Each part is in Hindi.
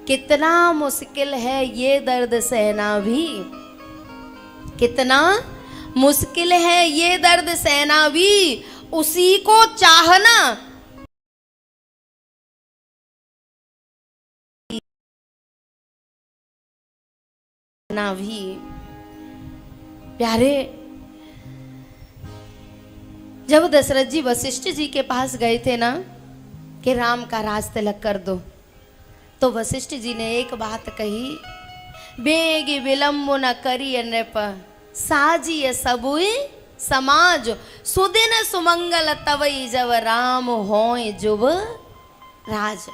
कितना मुश्किल है ये दर्द सहना भी, कितना मुश्किल है ये दर्द सहना भी, उसी को चाहना ना भी। प्यारे, जब दशरथ जी वशिष्ठ जी के पास गए थे ना कि राम का राज तिलक कर दो, तो वशिष्ठ जी ने एक बात कही, बेग विलंब न करी नृप साजिय सबुई समाज, सुदिन सुमंगल तवई जब राम होय जुब राज।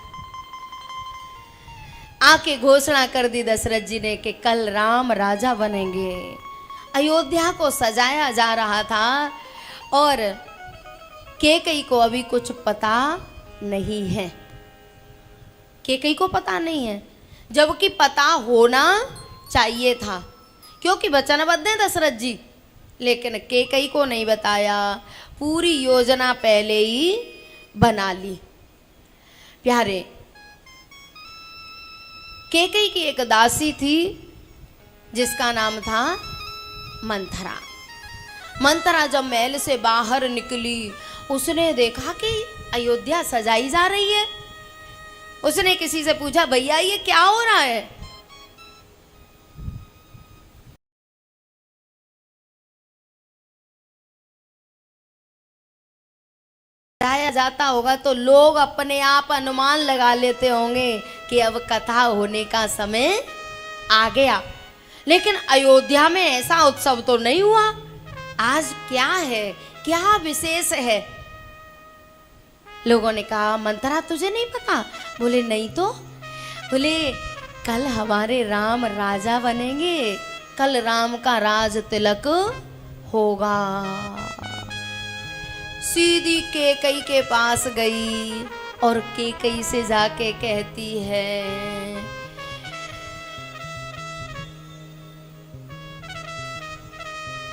आके घोषणा कर दी दशरथ जी ने कि कल राम राजा बनेंगे। अयोध्या को सजाया जा रहा था और कैकेयी को अभी कुछ पता नहीं है, कैकेयी को पता नहीं है, जबकि पता होना चाहिए था क्योंकि वचनबद्ध है दशरथ जी, लेकिन कैकेयी को नहीं बताया, पूरी योजना पहले ही बना ली। प्यारे, कैकेयी की एक दासी थी जिसका नाम था मंथरा। मंथरा जब महल से बाहर निकली, उसने देखा कि अयोध्या सजाई जा रही है। उसने किसी से पूछा, भैया ये क्या हो रहा है? सजाया जाता होगा तो लोग अपने आप अनुमान लगा लेते होंगे कि अब कथा होने का समय आ गया, लेकिन अयोध्या में ऐसा उत्सव तो नहीं हुआ। आज क्या है, क्या विशेष है? लोगों ने कहा, मंथरा तुझे नहीं पता? बोले नहीं तो। बोले कल हमारे राम राजा बनेंगे, कल राम का राज तिलक होगा। सीधी कैकेयी के पास गई और कैकेयी से जाके कहती है,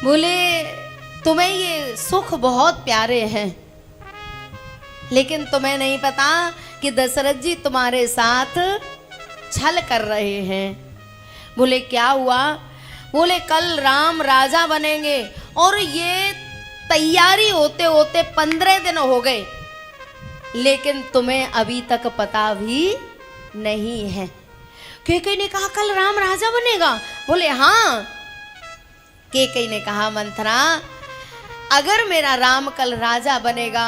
बोले तुम्हें ये सुख बहुत प्यारे हैं, लेकिन तुम्हें नहीं पता कि दशरथ जी तुम्हारे साथ छल कर रहे हैं। बोले क्या हुआ? बोले कल राम राजा बनेंगे और ये तैयारी होते होते 15 दिन हो गए, लेकिन तुम्हें अभी तक पता भी नहीं है। कैकेयी ने कहा कल राम राजा बनेगा? बोले हाँ। कैकेयी ने कहा, मंथरा अगर मेरा राम कल राजा बनेगा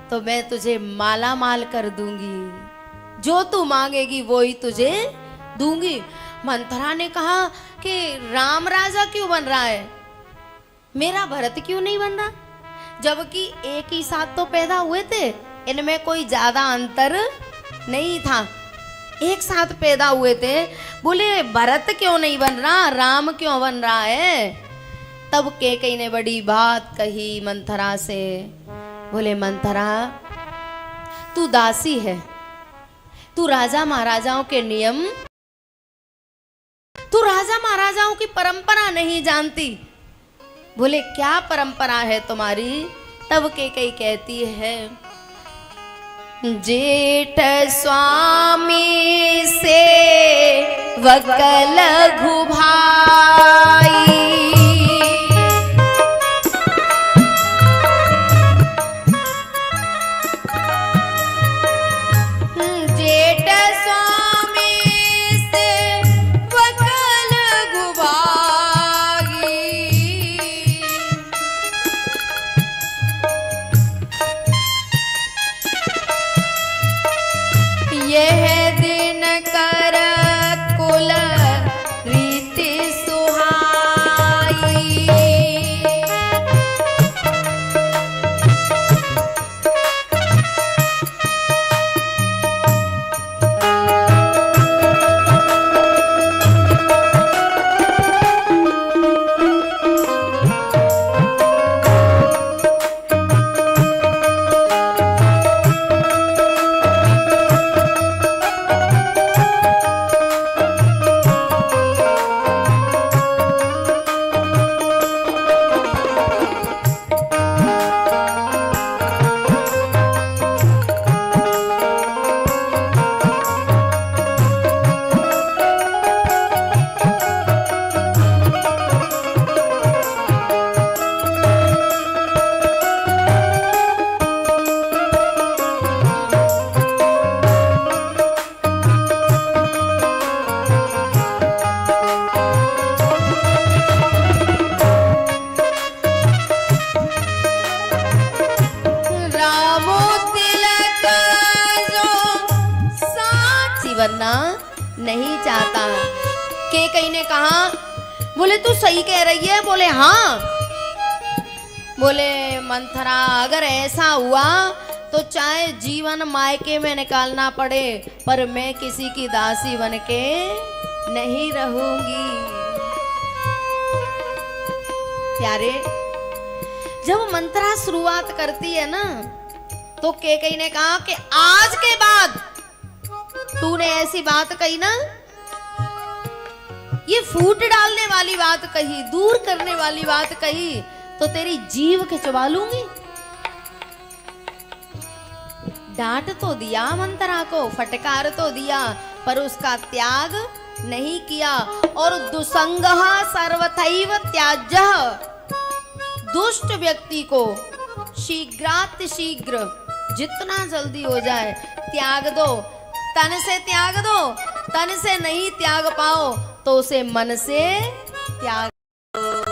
तो मैं तुझे माला माल कर दूंगी, जो तू मांगेगी वो ही तुझे दूंगी। मंथरा ने कहा कि राम राजा क्यों बन रहा है, मेरा भरत क्यों नहीं बन रहा? जबकि एक ही साथ तो पैदा हुए थे, इनमें कोई ज्यादा अंतर नहीं था, एक साथ पैदा हुए थे। बोले भरत क्यों नहीं बन रहा, राम क्यों बन रहा है? तब कैकेयी ने बड़ी बात कही मंथरा से। बोले मंथरा तू दासी है, तू राजा महाराजाओं के नियम, तू राजा महाराजाओं की परंपरा नहीं जानती। बोले क्या परंपरा है तुम्हारी? तब कैकेयी कहती है, जेठ स्वामी से वकल घुभाई, बनना नहीं चाहता। कैकेयी ने कहा, बोले तू सही कह रही है। बोले हाँ। बोले मंथरा अगर ऐसा हुआ तो चाहे जीवन मायके में निकालना पड़े, पर मैं किसी की दासी बन के नहीं रहूंगी। प्यारे, जब मंथरा शुरुआत करती है ना, तो कैकेयी ने कहा कि आज के बाद तूने ऐसी बात कही ना, ये फूट डालने वाली बात कही, दूर करने वाली बात कही, तो तेरी जीभ के चबा लूंगी। डांट तो दिया मंथरा को, फटकार तो दिया, पर उसका त्याग नहीं किया। और दुसंगः सर्वथैव त्याज्यः, दुष्ट व्यक्ति को शीघ्रातिशीघ्र जितना जल्दी हो जाए त्याग दो। तन से त्याग दो, तन से नहीं त्याग पाओ तो उसे मन से त्याग दो।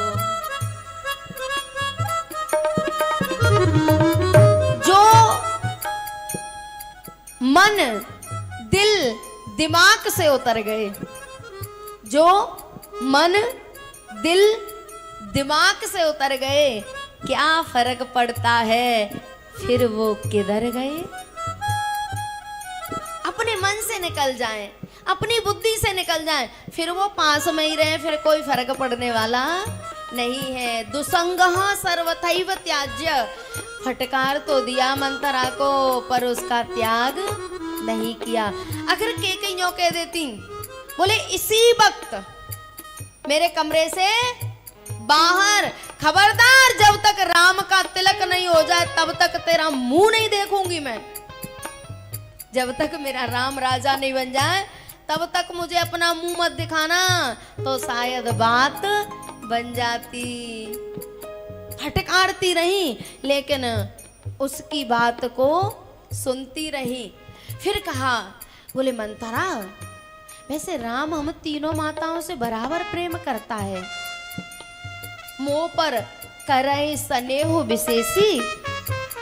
जो मन दिल दिमाग से उतर गए, जो मन दिल दिमाग से उतर गए, क्या फर्क पड़ता है फिर वो किधर गए। अपने मन से निकल जाएं, अपनी बुद्धि से निकल जाएं, फिर वो पास में ही रहे, फिर कोई फर्क पड़ने वाला नहीं है। दुसंगः सर्वथैव त्याज्य, फटकार तो दिया मंथरा को, पर उसका त्याग नहीं किया। अगर कैकेयी यूं कह देती, बोले इसी वक्त मेरे कमरे से बाहर, खबरदार जब तक राम का तिलक नहीं हो जाए तब तक तेरा मुंह नहीं देखूंगी मैं, जब तक मेरा राम राजा नहीं बन जाए तब तक मुझे अपना मुंह मत दिखाना, तो शायद बात बन जाती। फटकारती रही, लेकिन उसकी बात को सुनती रही। फिर कहा, बोले मंथरा वैसे राम हम तीनों माताओं से बराबर प्रेम करता है, मोह पर करे स्नेह विशेषी,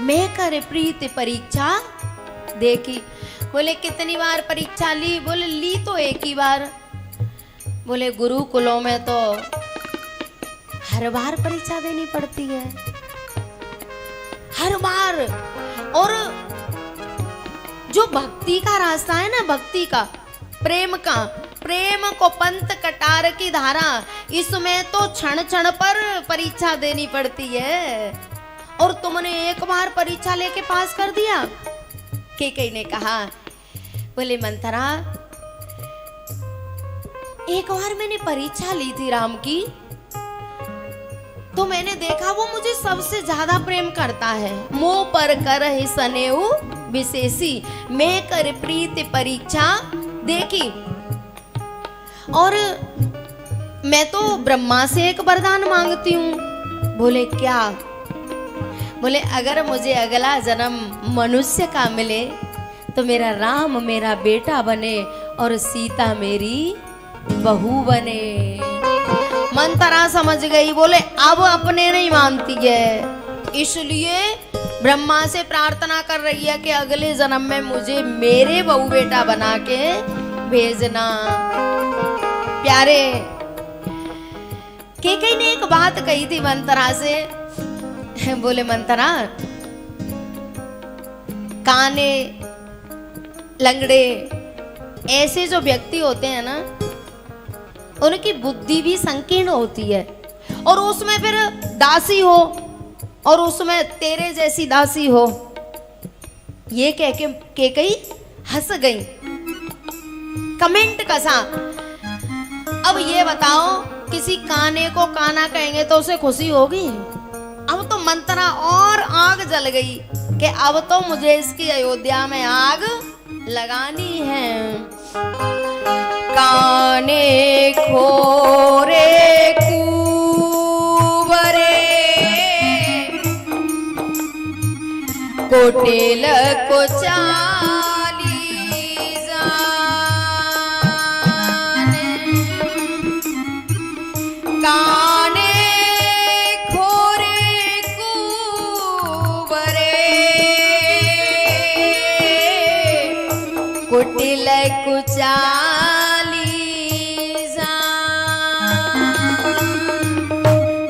मैं करे प्रीति परीक्षा देखी। बोले कितनी बार परीक्षा ली। बोले ली तो एक ही बार। बोले गुरुकुलों में तो हर बार परीक्षा देनी पड़ती है, हर बार। और जो भक्ति का रास्ता है ना, भक्ति का, प्रेम का, प्रेम को पंथ कटार की धारा, इसमें तो क्षण क्षण पर परीक्षा देनी पड़ती है। और तुमने एक बार परीक्षा लेके पास कर दिया। कैकेयी ने कहा, बोले मंथरा एक बार मैंने परीक्षा ली थी राम की, तो मैंने देखा वो मुझे सबसे ज्यादा प्रेम करता है। मोह पर करहि स्नेह विशेषी, मैं कर प्रीति परीक्षा देखी। और मैं तो ब्रह्मा से एक वरदान मांगती हूँ। बोले क्या? बोले अगर मुझे अगला जन्म मनुष्य का मिले तो मेरा राम मेरा बेटा बने और सीता मेरी बहू बने। मंथरा समझ गई। बोले अब अपने नहीं मानती है, इसलिए ब्रह्मा से प्रार्थना कर रही है कि अगले जन्म में मुझे मेरे बहू बेटा बना के भेजना। प्यारे, कैकेयी ने एक बात कही थी मंथरा से। बोले मंथरा, काने लंगड़े ऐसे जो व्यक्ति होते हैं ना, उनकी बुद्धि भी संकीर्ण होती है, और उसमें फिर दासी हो और उसमें तेरे जैसी दासी हो। ये कह के कैकेयी हंस गई, कमेंट कसा। अब ये बताओ, किसी काने को काना कहेंगे तो उसे खुशी होगी? अब तो मंथरा और आग जल गई कि अब तो मुझे इसकी अयोध्या में आग लगानी है। काने खोरे कुंवरे कोटेल को चाली जाने, काने खोरे कुंवरे कुटिल कुचाली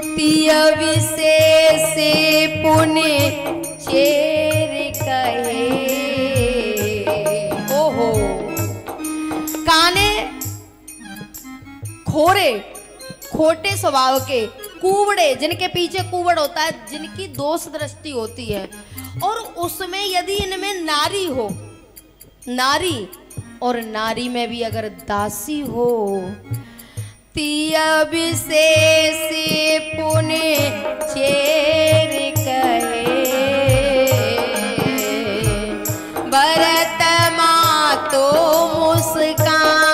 तिय विशेष पुण्य चेर कहे। ओहो, काने खोरे खोटे स्वभाव के कुबड़े, जिनके पीछे कुबड़ होता है, जिनकी दोष दृष्टि होती है, और उसमें यदि इनमें नारी हो, नारी और नारी में भी अगर दासी हो, तिय विशेष पुण्य चेर कहे। भरत माँ तो मुस्कान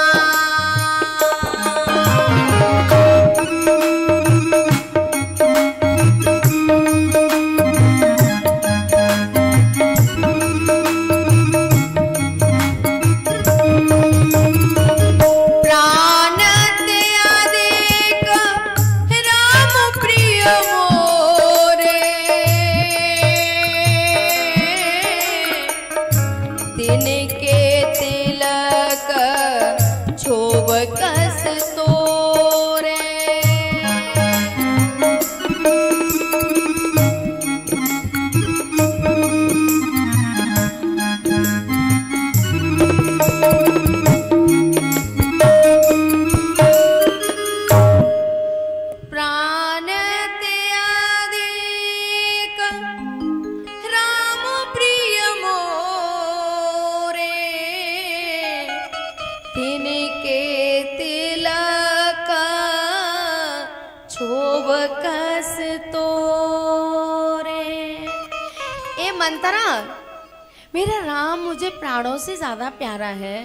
मेरा राम मुझे प्राणों से ज्यादा प्यारा है,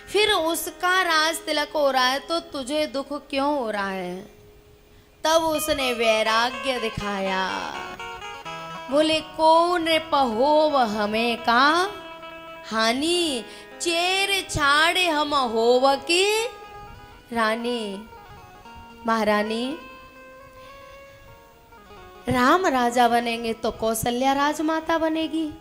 फिर उसका राज तिलक हो रहा है तो तुझे दुख क्यों हो रहा है? तब उसने वैराग्य दिखाया, बोले कौन पहोव हमें का हानि, चेर छाड़े हम होव की रानी। महारानी, राम राजा बनेंगे तो कौशल्या राजमाता बनेगी,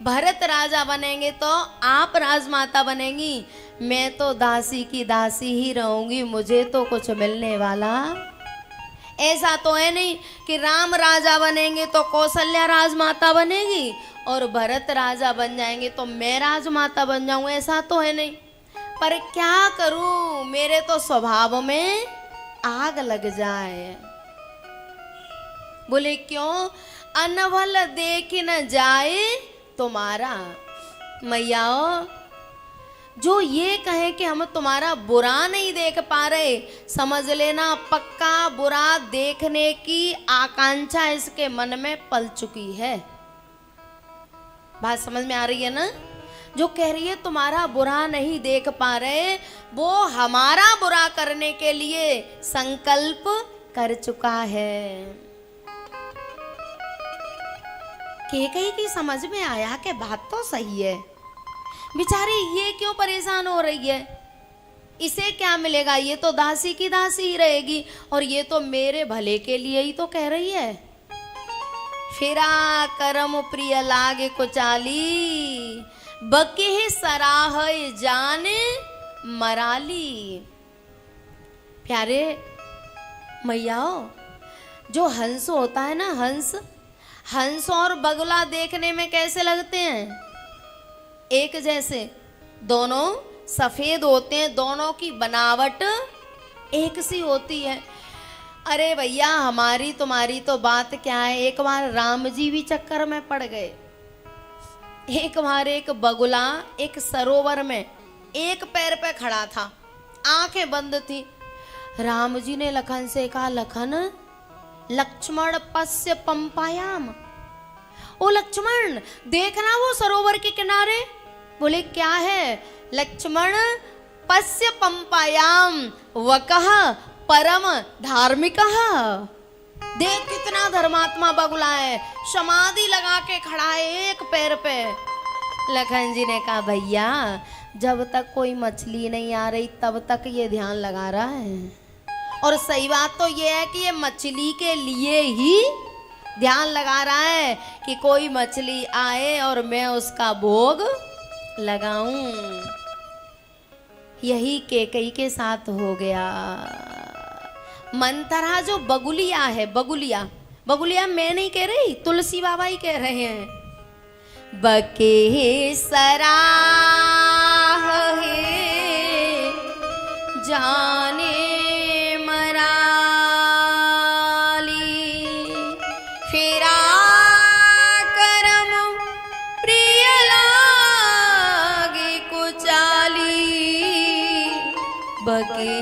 भरत राजा बनेंगे तो आप राजमाता बनेंगी, मैं तो दासी की दासी ही रहूंगी, मुझे तो कुछ मिलने वाला ऐसा तो है नहीं कि राम राजा बनेंगे तो कौशल्या राजमाता बनेगी और भरत राजा बन जाएंगे तो मैं राजमाता बन जाऊं, ऐसा तो है नहीं। पर क्या करूं, मेरे तो स्वभाव में आग लग जाए। बोले क्यों? अनभल देख न जाए तुम्हारा। मैया जो ये कहे कि हम तुम्हारा बुरा नहीं देख पा रहे, समझ लेना पक्का बुरा देखने की आकांक्षा इसके मन में पल चुकी है। बात समझ में आ रही है ना? जो कह रही है तुम्हारा बुरा नहीं देख पा रहे, वो हमारा बुरा करने के लिए संकल्प कर चुका है। केकई की समझ में आया कि बात तो सही है, बेचारी ये क्यों परेशान हो रही है, इसे क्या मिलेगा, ये तो दासी की दासी ही रहेगी और ये तो मेरे भले के लिए ही तो कह रही है। फिरा करम प्रिय लागे कुचाली, बके सराह जाने मराली। प्यारे मैया, जो हंस होता है ना, हंस और बगुला देखने में कैसे लगते हैं? एक जैसे, दोनों सफेद होते हैं, दोनों की बनावट एक सी होती है। अरे भैया, हमारी तुम्हारी तो बात क्या है, एक बार राम जी भी चक्कर में पड़ गए। एक बार एक बगुला एक सरोवर में एक पैर पे खड़ा था, आंखें बंद थी। राम जी ने लखन से कहा, लखन लक्ष्मण पश्य पंपायाम। ओ लक्ष्मण, देखना वो सरोवर के किनारे। बोले क्या है? लक्ष्मण पश्य पंपायाम वकह परम धार्मिक। देख कितना धर्मात्मा बगुला है, समाधि लगा के खड़ा है एक पैर पे। लखन जी ने कहा, भैया जब तक कोई मछली नहीं आ रही तब तक ये ध्यान लगा रहा है, और सही बात तो ये है कि ये मछली के लिए ही ध्यान लगा रहा है कि कोई मछली आए और मैं उसका भोग लगाऊं। यही केकई के साथ हो गया। मंथरा जो बगुलिया है, बगुलिया, बगुलिया मैं नहीं कह रही, तुलसी बाबा ही कह रहे हैं। बके सराह है जाने मराली, फेरा करम प्रिय लागे कुचाली। बके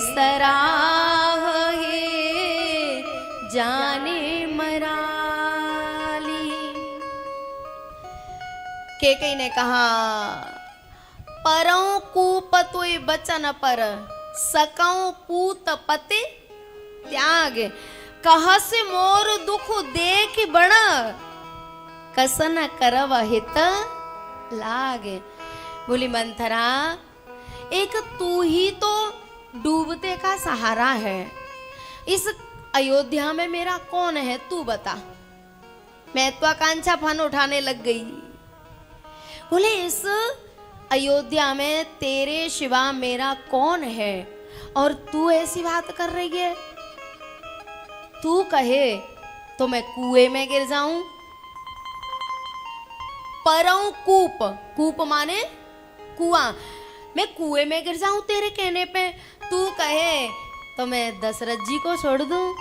सराह है जाने मराली। केकई ने कहा, परौ कूपतुय बचन पर सकौ पूत पते त्याग। कहस मोर दुख देख बड़ कसन करव हित लागे। बोली मंथरा, एक तू ही तो डूबते का सहारा है। इस अयोध्या में मेरा कौन है तू बता। महत्वाकांक्षा फन उठाने लग गई। बोले इस अयोध्या में तेरे सिवा मेरा कौन है और तू ऐसी बात कर रही है। तू कहे तो मैं कुएं में गिर जाऊं। परौ कूप, कूप माने कुआं, मैं कुएं में गिर जाऊं तेरे कहने पे। तू कहे तो मैं दशरथ जी को छोड़ दूं।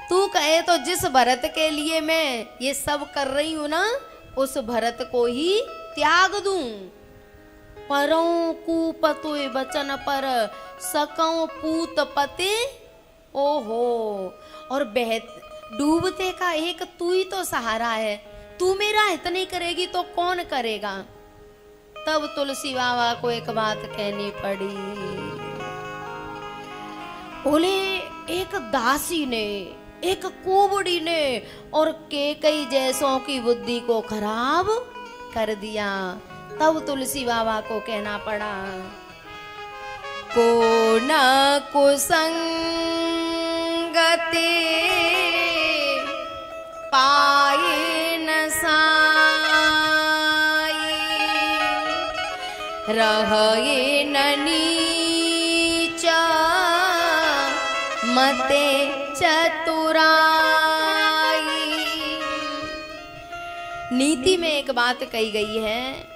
तू कहे तो जिस भरत के लिए मैं ये सब कर रही हूं ना, उस भरत को ही त्याग दूं। परौ कूपतुय बचन पर सकौ पूत पते। ओहो, और डूबते का एक तू ही तो सहारा है। तू मेरा हित नहीं करेगी तो कौन करेगा। तब तुलसी बाबा को एक बात कहनी पड़ी। बोले एक दासी ने, एक कुबड़ी ने और केकई जैसों की बुद्धि को खराब कर दिया। तब तुलसी बाबा को कहना पड़ा, को न कुसंगते पाए न साई, रहे न नीच मते चतुराई। नीति में एक बात कही गई है,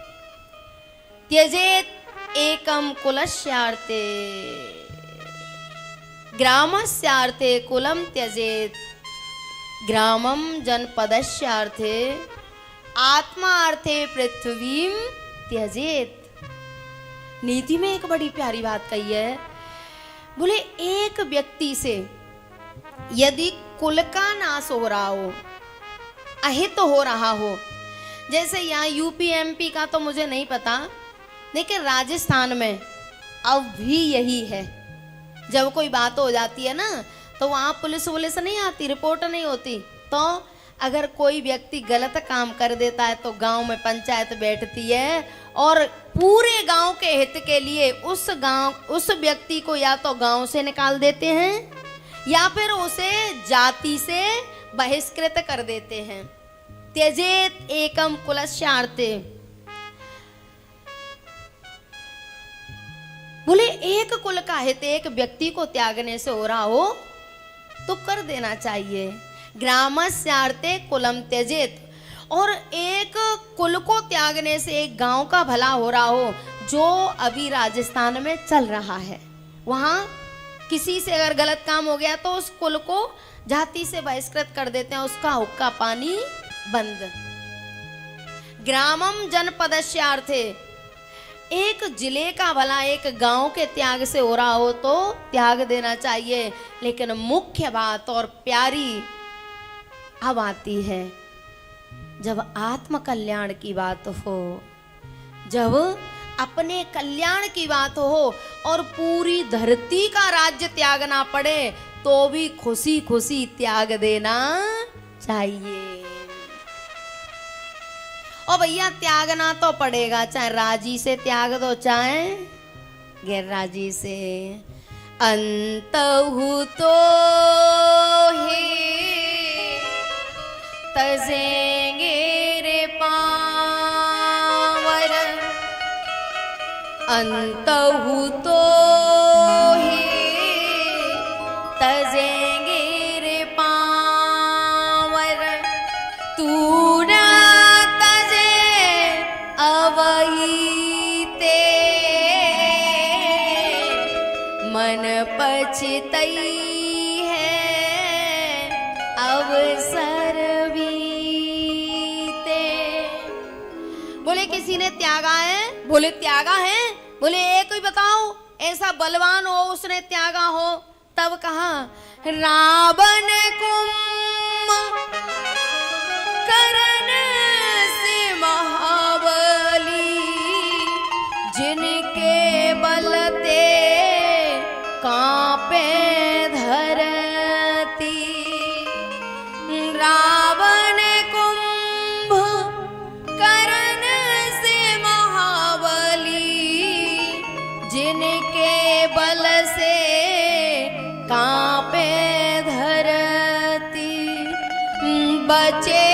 त्यजेत एकम कुलस्यार्थे ग्रामस्यार्थे कुलम त्यजेत, ग्रामम जनपदस्यार्थे आत्मार्थे पृथ्वीम त्यजेत। नीति में एक बड़ी प्यारी बात कही है। बोले एक व्यक्ति से यदि कुल का नाश हो रहा हो, अहित हो रहा हो, जैसे यहाँ यूपी एमपी का तो मुझे नहीं पता, लेकिन राजस्थान में अब भी यही है। जब कोई बात हो जाती है ना, तो वहाँ पुलिस नहीं आती, रिपोर्ट नहीं होती। तो अगर कोई व्यक्ति गलत काम कर देता है तो गांव में पंचायत बैठती है और पूरे गांव के हित के लिए उस व्यक्ति को या तो गांव से निकाल देते हैं या फिर उसे जाति से बहिष्कृत कर देते हैं। त्यजेत एकम कुलस्यार्थे। बोले एक कुल का हित एक व्यक्ति को त्यागने से हो रहा हो तो कर देना चाहिए। ग्रामस्यार्थे कुलम त्यजेत। और एक कुल को त्यागने से एक गांव का भला हो रहा हो, जो अभी राजस्थान में चल रहा है। वहां किसी से अगर गलत काम हो गया तो उस कुल को जाति से बहिष्कृत कर देते हैं, उसका हुक्का पानी बंद। ग्रामम जनपदस्यार्थे, एक जिले का भला एक गांव के त्याग से हो रहा हो तो त्याग देना चाहिए। लेकिन मुख्य बात और प्यारी अब आती है जब आत्म कल्याण की बात हो, जब अपने कल्याण की बात हो और पूरी धरती का राज्य त्यागना पड़े तो भी खुशी खुशी त्याग देना चाहिए। और भैया त्यागना तो पड़ेगा, चाहे राजी से त्याग दो चाहे गैर राजी से। अंतहु तो हे तजेंगे रे पावर, अंतहु तो ही तजेंगे रे पावर, तू न तजे अवही ते, मन पछतई है अवसर बीते। बोले किसी ने त्यागा है? बोले त्यागा है? बोले एक ही बताओ ऐसा बलवान हो उसने त्यागा हो। तब कहा रावण कुंभकर्ण से महाबली, जिनके बलते कांपे धरती। रावण कुंभकर्ण से महाबली, जिनके बल से कांपे धरती। बचे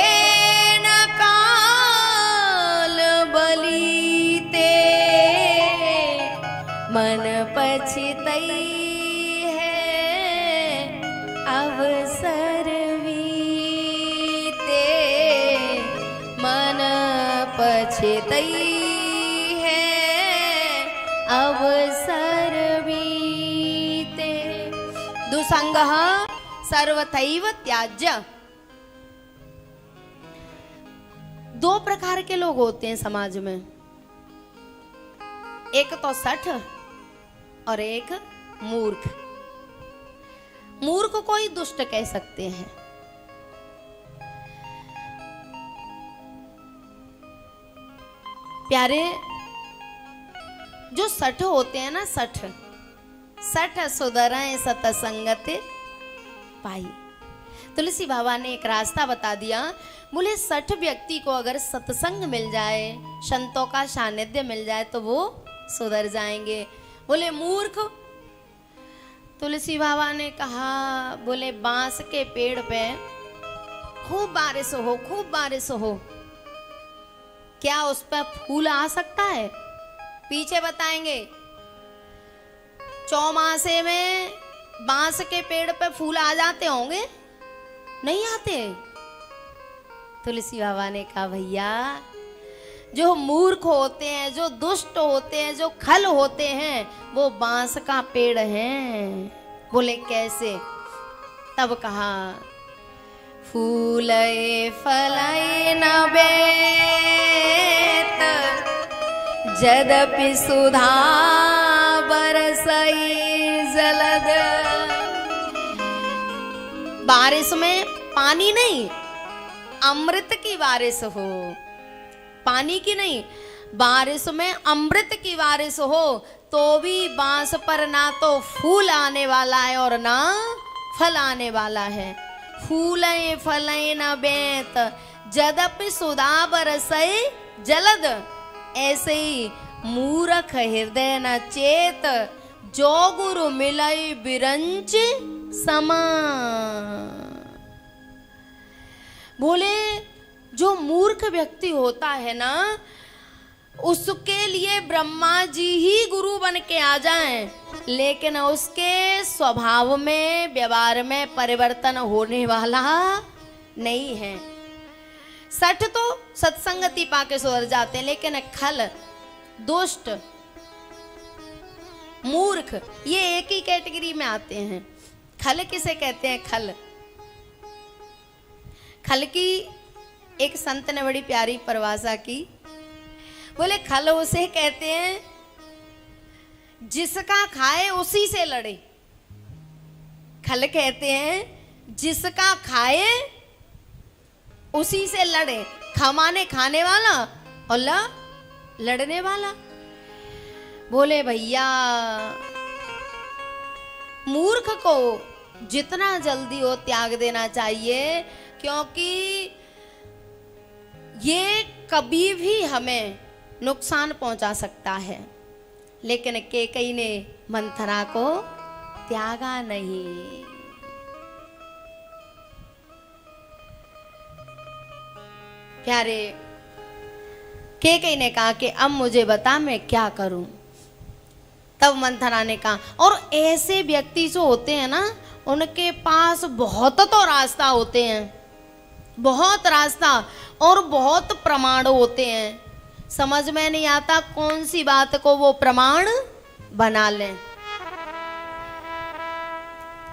न काल बलीते, मन पछतई है अवसर बीते, मन पछतई है अवसर बीते। दुसंगः सर्वथैव त्याज्य। दो प्रकार के लोग होते हैं समाज में, एक तो सठ और एक मूर्ख। मूर्ख को ही दुष्ट कह सकते हैं। प्यारे, जो सठ होते हैं ना, सठ सुधरें सतसंगत पाई। तुलसी बाबा ने एक रास्ता बता दिया। बोले 60 व्यक्ति को अगर सत्संग मिल जाए, संतों का सानिध्य मिल जाए तो वो सुधर जाएंगे। बोले मूर्ख? तुलसी बाबा ने कहा, बोले बांस के पेड़ पे खूब बारिश हो, खूब बारिश हो, क्या उस पर फूल आ सकता है? पीछे बताएंगे। चौमासे में बांस के पेड़ पे फूल आ जाते होंगे? नहीं आते। तुलसी बाबा ने कहा, भैया जो मूर्ख होते हैं, जो दुष्ट होते हैं, जो खल होते हैं, वो बांस का पेड़ हैं। बोले कैसे? तब कहा फूले फले न बेत, यद्यपि सुधा बरसई जलद। बारिश में पानी नहीं, अमृत की बारिश हो, पानी की नहीं, बारिश में अमृत की बारिश हो तो भी बांस पर ना तो फूल आने वाला है और ना फल आने वाला है। फूलें फलें न बेत, यद्यपि सुधा बरसई जलद। ऐसे ही मूर्ख हृदय न चेत, जो गुरु मिलई बिरंच समा। बोले जो मूर्ख व्यक्ति होता है ना, उसके लिए ब्रह्मा जी ही गुरु बन के आ जाएं, लेकिन उसके स्वभाव में, व्यवहार में परिवर्तन होने वाला नहीं है। सठ तो सत्संगति पाके सुधर जाते हैं, लेकिन खल, दुष्ट, मूर्ख, ये एक ही कैटेगरी में आते हैं। खल किसे कहते हैं? खल, खल की एक संत ने बड़ी प्यारी परिभाषा की। बोले खल उसे कहते हैं जिसका खाए उसी से लड़े। खल कहते हैं जिसका खाए उसी से लड़े। खमाने खाने वाला और लड़ने वाला। बोले भैया मूर्ख को जितना जल्दी हो त्याग देना चाहिए, क्योंकि ये कभी भी हमें नुकसान पहुंचा सकता है। लेकिन कैकेयी ने मंथरा को त्यागा नहीं। प्यारे, कैकेयी ने कहा कि अब मुझे बता मैं क्या करूं। तब मंथरा ने कहा, और ऐसे व्यक्ति जो होते हैं ना, उनके पास बहुत तो रास्ता होते हैं, बहुत रास्ता और बहुत प्रमाण होते हैं, समझ में नहीं आता कौन सी बात को वो प्रमाण बना लें।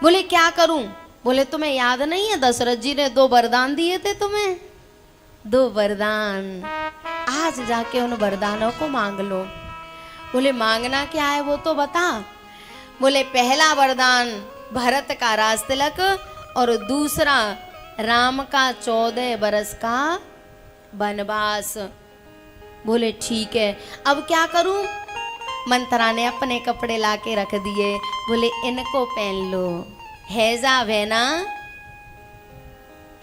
बोले क्या करूं? बोले तुम्हें याद नहीं है दशरथ जी ने 2 वरदान दिए थे तुम्हें? 2 वरदान, आज जाके उन वरदानों को मांग लो। बोले मांगना क्या है वो तो बता। बोले पहला वरदान भरत का राज तिलक और दूसरा राम का 14 बरस का वनवास। बोले ठीक है, अब क्या करूं? मंथरा ने अपने कपड़े लाके रख दिए। बोले इनको पहन लो। हैजा बहना,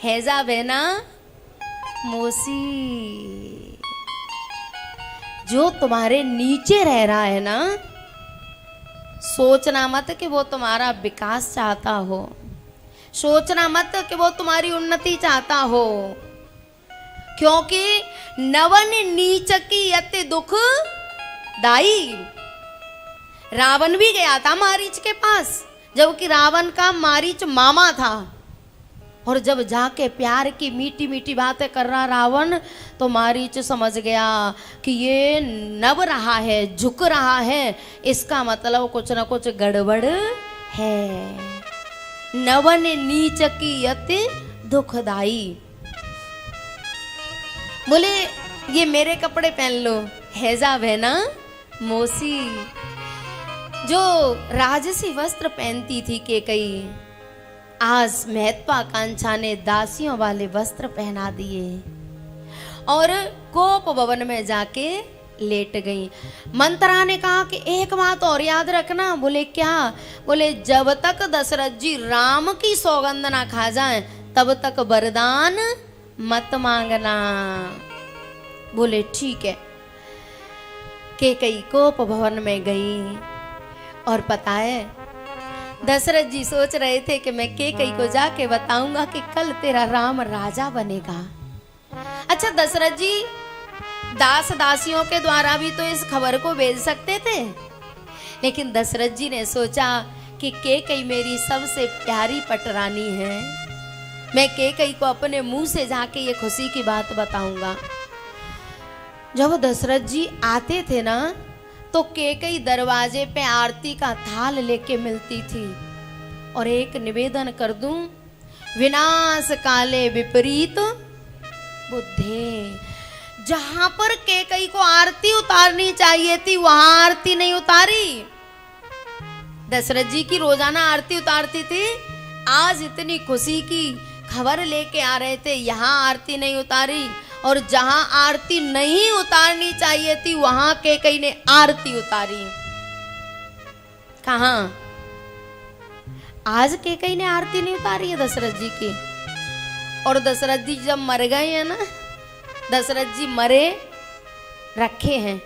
हैजा बहना मोसी, जो तुम्हारे नीचे रह रहा है ना, सोचना मत कि वो तुम्हारा विकास चाहता हो, सोचना मत कि वो तुम्हारी उन्नति चाहता हो, क्योंकि नवन नीच की अति दुख दाई। रावण भी गया था मारीच के पास, जबकि रावण का मारीच मामा था, और जब जाके प्यार की मीठी मीठी बातें कर रहा रावण, तो मारीच समझ गया कि ये नब रहा है, झुक रहा है, इसका मतलब कुछ न कुछ गड़बड़ है। नवन नीच की अति दुखदाई। बोले ये मेरे कपड़े पहन लो। हैजा बहना मोसी, जो राजसी वस्त्र पहनती थी केकई, आज महत्वाकांक्षा ने दासियों वाले वस्त्र पहना दिए और कोप भवन में जाके लेट गई। मंथरा ने कहा कि एक बात और याद रखना। बोले क्या? बोले जब तक दशरथ जी राम की सौगंध ना खा जाएं, तब तक वरदान मत मांगना। बोले ठीक है। केकई कोप भवन में गई और पता है दशरथ जी सोच रहे थे कि मैं केकई को जाके बताऊंगा कि कल तेरा राम राजा बनेगा। अच्छा, दशरथ जी दास दासियों के द्वारा भी तो इस खबर को भेज सकते थे, लेकिन दशरथ जी ने सोचा कि केकई मेरी सबसे प्यारी पटरानी है, मैं केकई को अपने मुंह से जाके ये खुशी की बात बताऊंगा। जब दशरथ जी आते थे ना, तो केकई दरवाजे पे आरती का थाल लेके मिलती थी और एक निवेदन कर दूं, विनाश काले विपरीत बुद्धि। जहां पर केकई को आरती उतारनी चाहिए थी, वहां आरती नहीं उतारी। दशरथ जी की रोजाना आरती उतारती थी, आज इतनी खुशी की खबर लेके आ रहे थे, यहाँ आरती नहीं उतारी, और जहां आरती नहीं उतारनी चाहिए थी वहां केकई ने आरती उतारी। कहां? आज केकई ने आरती नहीं उतारी है दशरथ जी की। और दशरथ जी जब मर गए हैं ना, दशरथ जी मरे रखे हैं,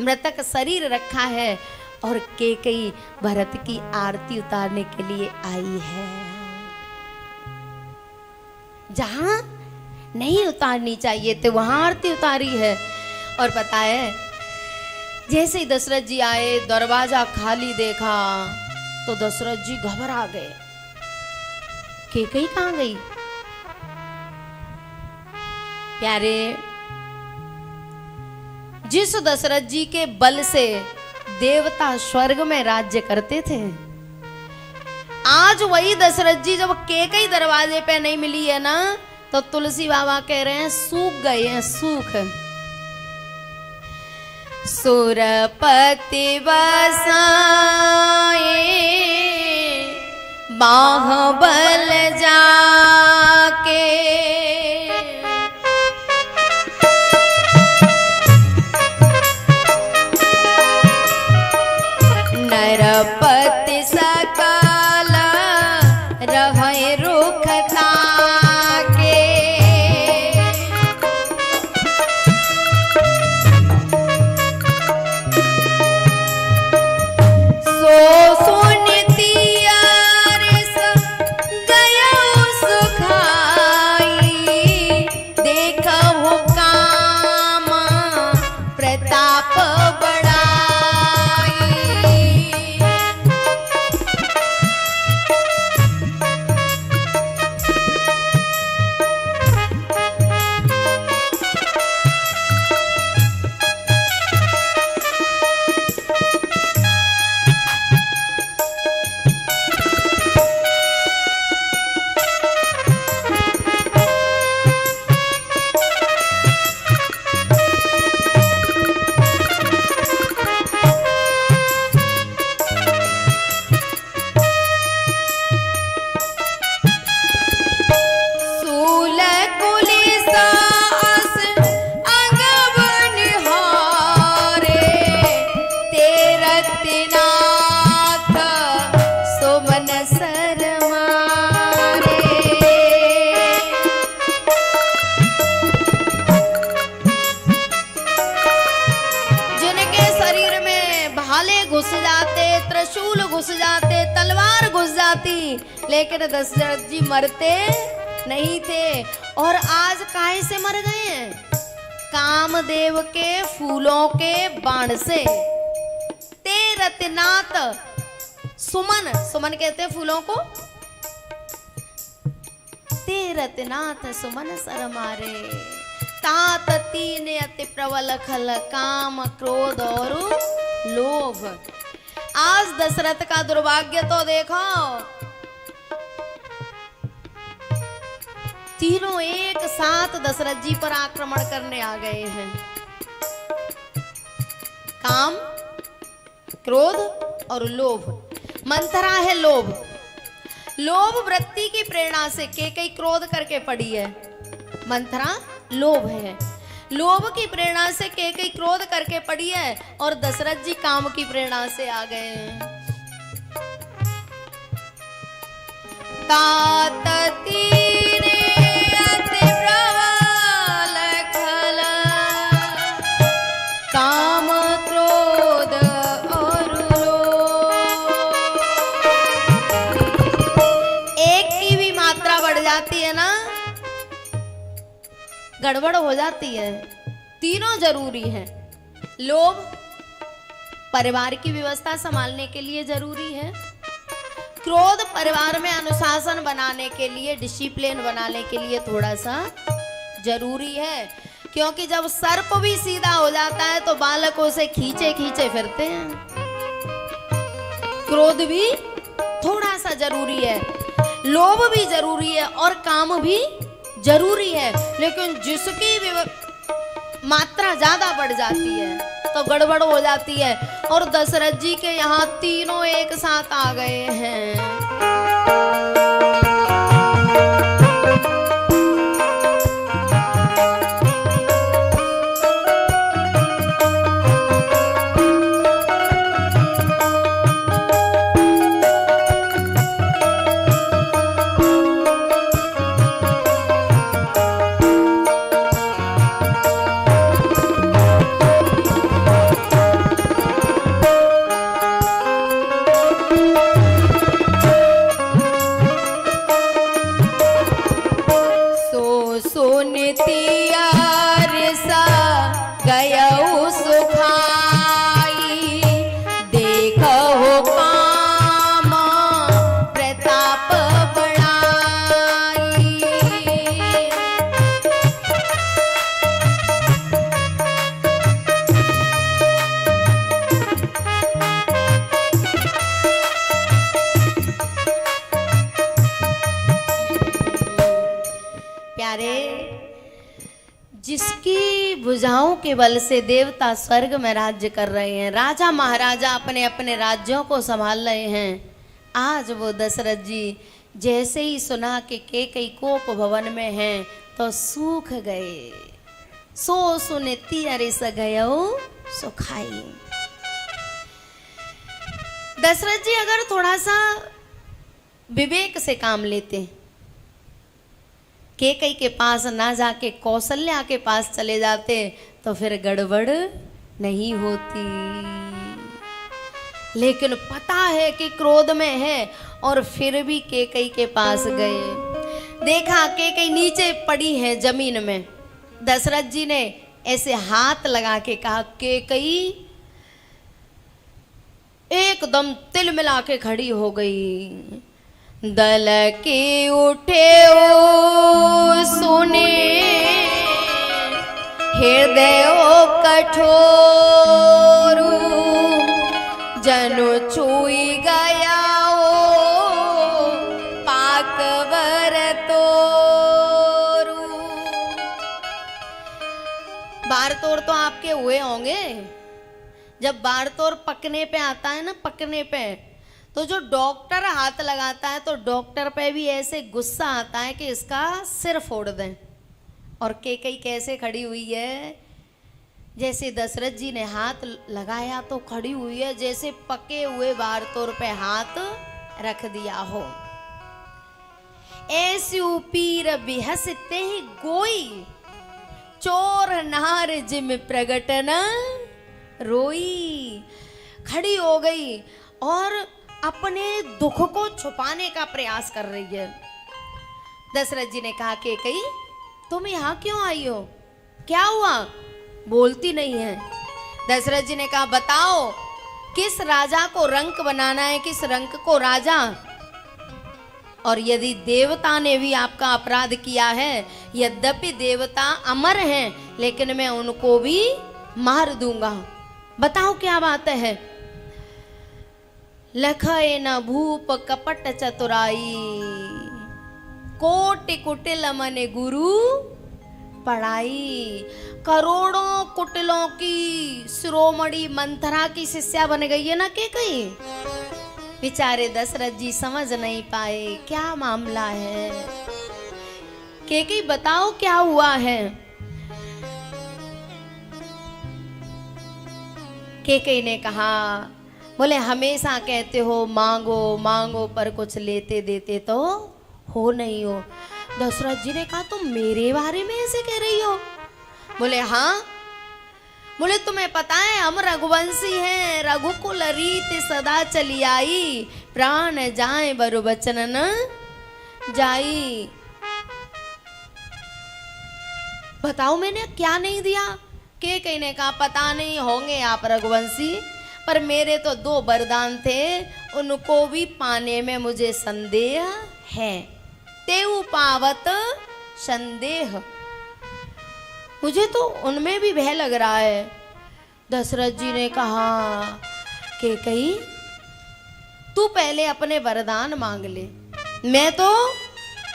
मृतक शरीर रखा है, और केकई भरत की आरती उतारने के लिए आई है। जहां नहीं उतारनी चाहिए थे वहां आरती उतारी है। और पता है, जैसे ही दशरथ जी आए, दरवाजा खाली देखा तो दशरथ जी घबरा गए। केकई कहां गई? प्यारे, जिस दशरथ जी के बल से देवता स्वर्ग में राज्य करते थे, आज वही दशरथ जी जब केकई दरवाजे पे नहीं मिली है ना, तो तुलसी बाबा कह रहे हैं सूख गए हैं, सूख। सुरपति बसाए बाहुबल जाके, नरपति सकल रहे रुख ताके। सो सुनितिया रिस गयो सुखाई, देखहु काम प्रताप बड़ाई। घुस जाते, त्रिशूल घुस जाते, तलवार घुस जाती, लेकिन दशरथ जी मरते नहीं थे। और आज काहे से मर गए हैं? कामदेव के फूलों के बाण से। ते रतिनाथ सुमन, सुमन कहते हैं फूलों को, ते रतिनाथ सुमन सर मारे, तात तीन अति प्रबल खल, काम क्रोध और लोभ। आज दशरथ का दुर्भाग्य तो देखो, तीनों एक साथ दशरथ जी पर आक्रमण करने आ गए हैं। काम, क्रोध और लोभ। मंथरा है लोभ। लोभ वृत्ति की प्रेरणा से कैकेयी क्रोध करके पड़ी है, मंथरा लोभ है। लोभ की प्रेरणा से कैकेयी क्रोध करके पड़ी है, और दशरथ जी काम की प्रेरणा से आ गए हैं। तात तीने अति प्रबल खल, काम क्रोध और लोभ। एक की भी मात्रा बढ़ जाती है ना, गड़बड़ हो जाती है। तीनों जरूरी हैं। लोभ परिवार की व्यवस्था संभालने के लिए जरूरी है, क्रोध परिवार में अनुशासन बनाने के लिए, डिसिप्लिन बनाने के लिए थोड़ा सा जरूरी है। क्योंकि जब सर्प भी सीधा हो जाता है तो बालकों से खींचे खींचे फिरते हैं। क्रोध भी थोड़ा सा जरूरी है, लोभ भी जरूरी है और काम भी जरूरी है। लेकिन जिसकी मात्रा ज्यादा बढ़ जाती है तो गड़बड़ हो जाती है। और दशरथ जी के यहाँ तीनों एक साथ आ गए हैं। जिसकी भुजाओं के बल से देवता स्वर्ग में राज्य कर रहे हैं, राजा महाराजा अपने अपने राज्यों को संभाल रहे हैं, आज वो दशरथ जी जैसे ही सुना कि कैकेयी कोप भवन में हैं तो सूख गए। सो सुनती अरे सगयो सुखाई। दशरथ जी अगर थोड़ा सा विवेक से काम लेते, कैकेयी के पास ना जाके कौशल्या के पास चले जाते तो फिर गड़बड़ नहीं होती। लेकिन पता है कि क्रोध में है और फिर भी कैकेयी के पास गए। देखा कैकेयी नीचे पड़ी है जमीन में। दशरथ जी ने ऐसे हाथ लगा के कहा, कैकेयी एकदम तिल मिला के खड़ी हो गई। दल के उठे ओ सुने, हृदय कठोर, जनु छुई गया ओ पाकवर तोरू। बार तोड़ तो आपके हुए होंगे। जब बार तोड़ पकने पे आता है ना, पकने पे, तो जो डॉक्टर हाथ लगाता है तो डॉक्टर पे भी ऐसे गुस्सा आता है कि इसका सिर फोड़ दें। और कैकेयी कैसे खड़ी हुई है, जैसे दशरथ जी ने हाथ लगाया तो खड़ी हुई है जैसे पके हुए बार तोड़ पे हाथ रख दिया हो। ऐसी पीर बिहसते ही गोई, चोर नार जिम प्रगटन रोई। खड़ी हो गई और अपने दुख को छुपाने का प्रयास कर रही है। दशरथ जी ने कहा कैकेयी तुम यहाँ क्यों आई हो, क्या हुआ, बोलती नहीं है। दशरथ जी ने कहा बताओ किस राजा को रंक बनाना है, किस रंक को राजा। और यदि देवता ने भी आपका अपराध किया है, यद्यपि देवता अमर हैं, लेकिन मैं उनको भी मार दूंगा। बताओ क्या बात है। लखय न भूप कपट चतुराई, कोटि कुटिल मन गुरु पढ़ाई। करोड़ों कुटिलों की शिरोमणि मंथरा की शिष्या बन गई है ना कैकेयी। बेचारे दशरथ जी समझ नहीं पाए क्या मामला है। कैकेयी बताओ क्या हुआ है। कैकेयी ने कहा बोले हमेशा कहते हो मांगो मांगो पर कुछ लेते देते तो हो नहीं हो। दशरथ जी ने कहा तुम मेरे बारे में ऐसे कह रही हो। बोले हाँ, बोले तुम्हें पता है हम रघुवंशी हैं, रघुकुल रीति सदा चली आई, प्राण जाए बरु बचन न जाई। बताओ मैंने क्या नहीं दिया। कैकेयी ने कहा पता नहीं होंगे आप रघुवंशी, पर मेरे तो 2 वरदान थे, उनको भी पाने में मुझे संदेह है। तेऊ पावत संदेह, मुझे तो उनमें भी भय लग रहा है। दशरथ जी ने कहा कैकेयी तू पहले अपने वरदान मांग ले, मैं तो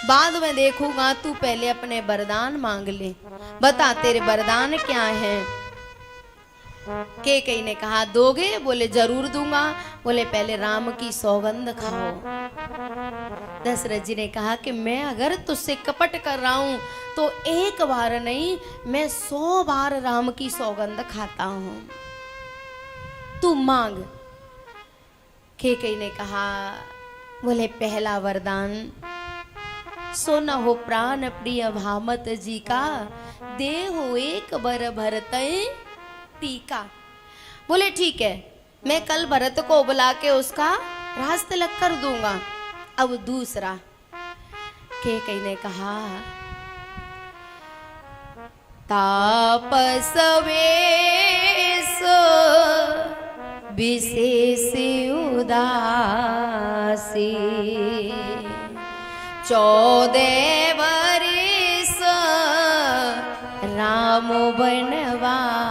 बाद में देखूंगा, तू पहले अपने वरदान मांग ले। बता तेरे वरदान क्या हैं। कैकेयी ने कहा दोगे। बोले जरूर दूंगा। बोले पहले राम की सौगंध खाओ। दशरथ जी ने कहा कि मैं अगर तुझसे कपट कर रहा हूं तो एक बार नहीं, मैं 100 बार राम की सौगंध खाता हूं, तू मांग। कैकेयी ने कहा बोले पहला वरदान सुन हो प्राण प्रिय भामत जी का, देहो एक बर भरत टीका। बोले ठीक है, मैं कल भरत को बुला के उसका राज तिलक कर दूंगा। अब दूसरा, कैकेयी ने कहा तापस वेश विशेष उदासी, 14 वर्ष राम बनवासी,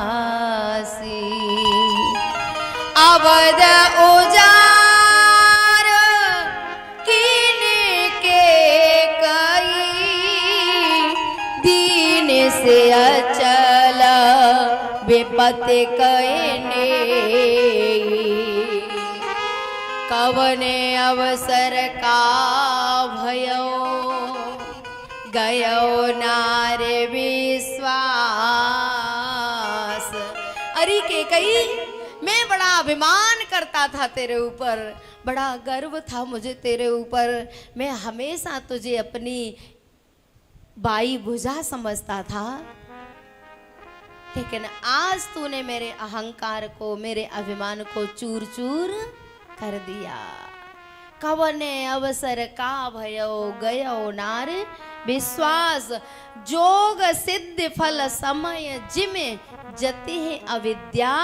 अवध उजार कीने के कई, दीन से अचल विपत्ति कहने, कवने अवसर का भयो, गयो नारे विश्वास। अरे कैकेयी मैं बड़ा अभिमान करता था तेरे ऊपर, बड़ा गर्व था मुझे तेरे ऊपर, मैं हमेशा तुझे अपनी बाई भुजा समझता था, लेकिन आज तूने मेरे अहंकार को, मेरे अभिमान को चूर चूर कर दिया। कवने अवसर का भयो, गयो नार विश्वास, जोग सिद्ध फल समय जिमे जति है अविद्या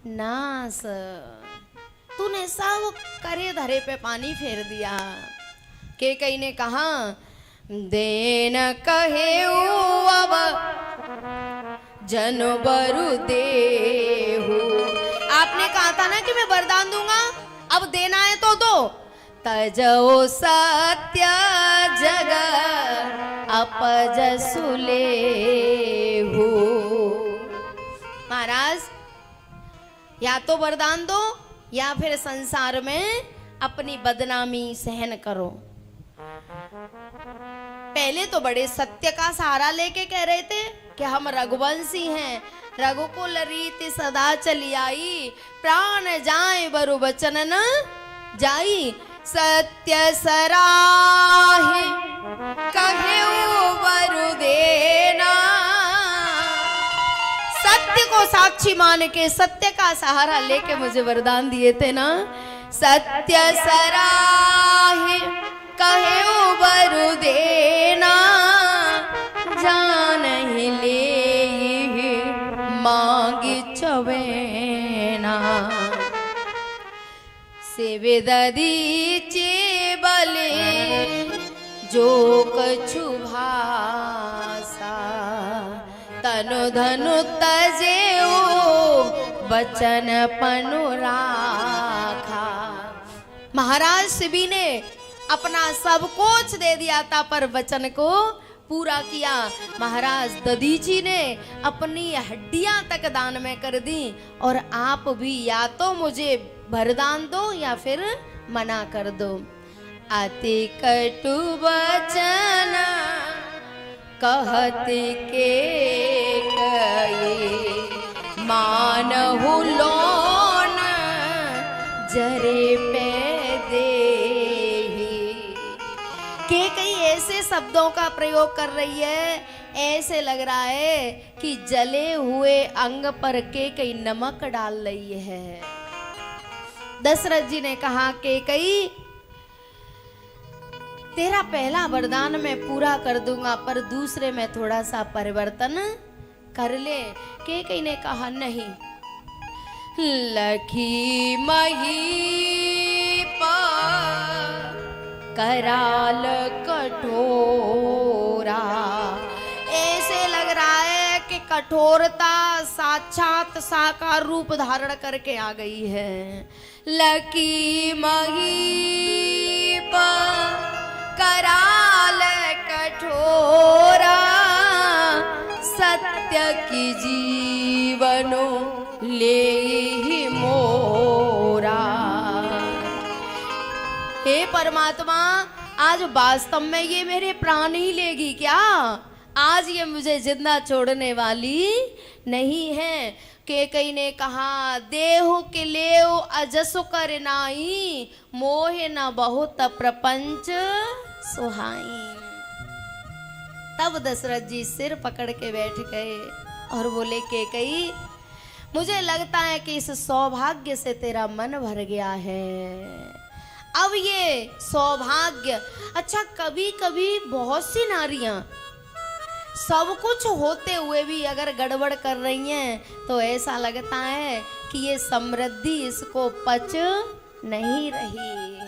नाश। तूने सब करे धरे पे पानी फेर दिया। कैकेयी ने कहा देन कहे अब जन बरु देहु। आपने कहा था ना कि मैं वरदान दूंगा, अब देना है तो दो। तजो सत्य जग अपजसु लेहु। महाराज या तो वरदान दो या फिर संसार में अपनी बदनामी सहन करो। पहले तो बड़े सत्य का सहारा लेके कह रहे थे कि हम रघुवंशी हैं, रघुकुल रीति सदा चली आई, प्राण जाए बरु बचन न जाई। सत्य सराहि कहेउ बरु देना, सत्य सत्य को साक्षी मान के, सत्य का सहारा लेके मुझे वरदान दिए थे ना। सत्य सराहे कहे बरु देना, जान ही ले मांगी चवेना। सेवे ददीचे बले जो कछु भासा, तनु धनु तजेओ बचन पनु राखा। महाराज शिवी ने अपना सब कुछ दे दिया था पर वचन को पूरा किया। महाराज दधीची ने अपनी हड्डियां तक दान में कर दी। और आप भी या तो मुझे वरदान दो या फिर मना कर दो। अति कटु वचन कहते के कई, मानहु लोन जरे पे देहि। के कई ऐसे शब्दों का प्रयोग कर रही है, ऐसे लग रहा है कि जले हुए अंग पर के कई नमक डाल रही है। दशरथ जी ने कहा के कई तेरा पहला वरदान मैं पूरा कर दूंगा पर दूसरे में थोड़ा सा परिवर्तन कर ले। के कई ने कहा नहीं। लखी मही पर कराल कठोरा, ऐसे लग रहा है कि कठोरता साक्षात साकार रूप धारण करके आ गई है। लकी मही पर कराल कठोरा, सत्य की जीवनो ले ही मोरा। हे परमात्मा, आज वास्तव में ये मेरे प्राण ही लेगी क्या? आज ये मुझे जिंदा छोड़ने वाली नहीं है। के कई ने कहा देहु के लेओ अजसु कर नाई, मोहे न बहुत प्रपंच सुहाई। तब दशरथ जी सिर पकड़ के बैठ गए और बोले के कई मुझे लगता है कि इस सौभाग्य से तेरा मन भर गया है। अब ये सौभाग्य, अच्छा कभी कभी बहुत सी नारियां सब कुछ होते हुए भी अगर गड़बड़ कर रही हैं तो ऐसा लगता है कि ये समृद्धि इसको पच नहीं रही।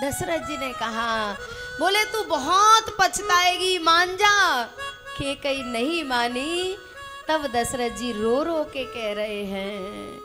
दशरथ जी ने कहा, बोले तू बहुत पछताएगी, मान जा। के कई नहीं मानी। तब दशरथ जी रो रो के कह रहे हैं,